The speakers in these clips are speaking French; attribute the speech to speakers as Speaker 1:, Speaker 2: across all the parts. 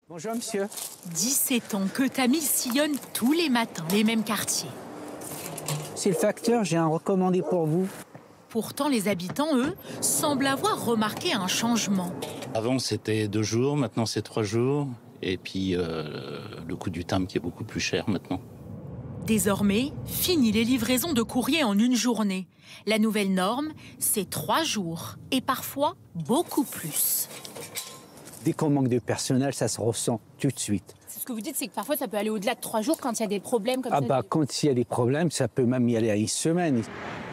Speaker 1: Bonjour monsieur.
Speaker 2: 17 ans que Tamil sillonne tous les matins les mêmes quartiers.
Speaker 1: C'est le facteur, j'ai un recommandé pour vous.
Speaker 2: Pourtant, les habitants, eux, semblent avoir remarqué un changement.
Speaker 3: Avant, c'était 2 jours, maintenant c'est 3 jours. Et puis, le coût du timbre qui est beaucoup plus cher maintenant.
Speaker 2: Désormais, fini les livraisons de courrier en une journée. La nouvelle norme, c'est 3 jours et parfois beaucoup plus.
Speaker 1: Dès qu'on manque de personnel, ça se ressent tout de suite.
Speaker 4: Ce que vous dites, c'est que parfois ça peut aller au-delà de 3 jours quand il y a des problèmes comme ça.
Speaker 1: Quand il y a des problèmes, ça peut même y aller à une semaine.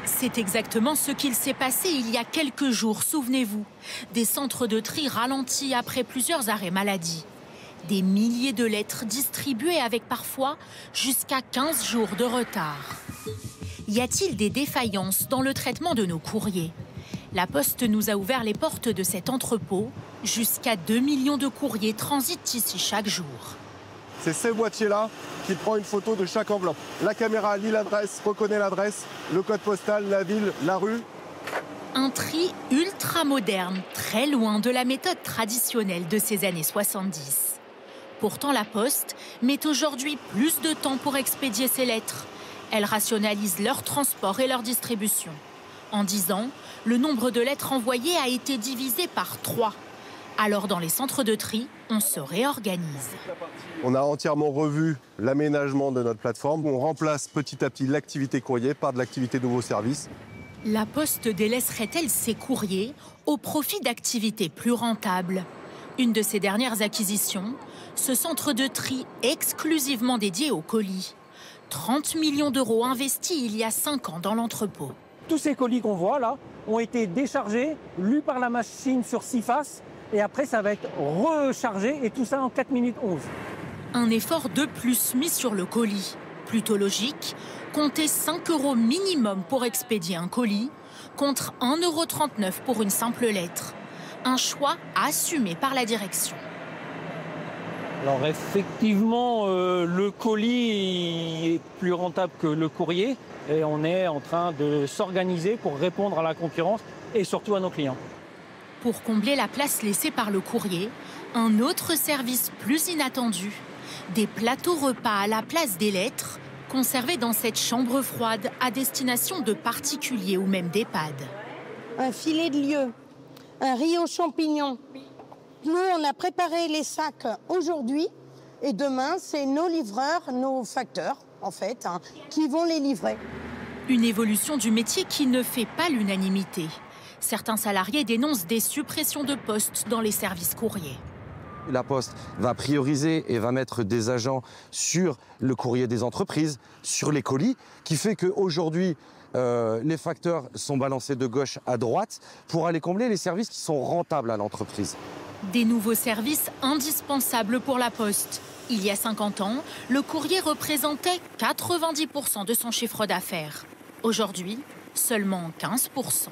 Speaker 2: C'est exactement ce qu'il s'est passé il y a quelques jours, souvenez-vous. Des centres de tri ralentis après plusieurs arrêts maladie. Des milliers de lettres distribuées avec parfois jusqu'à 15 jours de retard. Y a-t-il des défaillances dans le traitement de nos courriers? La Poste nous a ouvert les portes de cet entrepôt. Jusqu'à 2 millions de courriers transitent ici chaque jour.
Speaker 5: C'est ces boîtiers-là qui prend une photo de chaque enveloppe. La caméra lit l'adresse, reconnaît l'adresse, le code postal, la ville, la rue.
Speaker 2: Un tri ultra moderne, très loin de la méthode traditionnelle de ces années 70. Pourtant, la Poste met aujourd'hui plus de temps pour expédier ses lettres. Elle rationalise leur transport et leur distribution. En 10 ans, le nombre de lettres envoyées a été divisé par 3. Alors, dans les centres de tri, on se réorganise.
Speaker 5: On a entièrement revu l'aménagement de notre plateforme. On remplace petit à petit l'activité courrier par de l'activité nouveaux services.
Speaker 2: La Poste délaisserait-elle ses courriers au profit d'activités plus rentables? Une de ses dernières acquisitions, ce centre de tri exclusivement dédié aux colis. 30 millions d'euros investis il y a 5 ans dans l'entrepôt.
Speaker 6: Tous ces colis qu'on voit là ont été déchargés, lus par la machine sur 6 faces, et après ça va être rechargé, et tout ça en 4 minutes 11.
Speaker 2: Un effort de plus mis sur le colis. Plutôt logique, compter 5 € minimum pour expédier un colis, contre 1,39 € pour une simple lettre. Un choix assumé par la direction.
Speaker 6: Alors effectivement, le colis est plus rentable que le courrier, et on est en train de s'organiser pour répondre à la concurrence et surtout à nos clients.
Speaker 2: Pour combler la place laissée par le courrier, un autre service plus inattendu. Des plateaux repas à la place des lettres, conservés dans cette chambre froide à destination de particuliers ou même d'EHPAD.
Speaker 7: Un filet de lieu, un riz aux champignons. Nous, on a préparé les sacs aujourd'hui et demain, c'est nos livreurs, nos facteurs, en fait, qui vont les livrer.
Speaker 2: Une évolution du métier qui ne fait pas l'unanimité. Certains salariés dénoncent des suppressions de postes dans les services courriers.
Speaker 8: La Poste va prioriser et va mettre des agents sur le courrier des entreprises, sur les colis, qui fait qu'aujourd'hui, les facteurs sont balancés de gauche à droite pour aller combler les services qui sont rentables à l'entreprise.
Speaker 2: Des nouveaux services indispensables pour la Poste. Il y a 50 ans, le courrier représentait 90% de son chiffre d'affaires. Aujourd'hui, seulement 15%.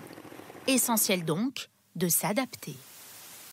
Speaker 2: Essentiel donc de s'adapter.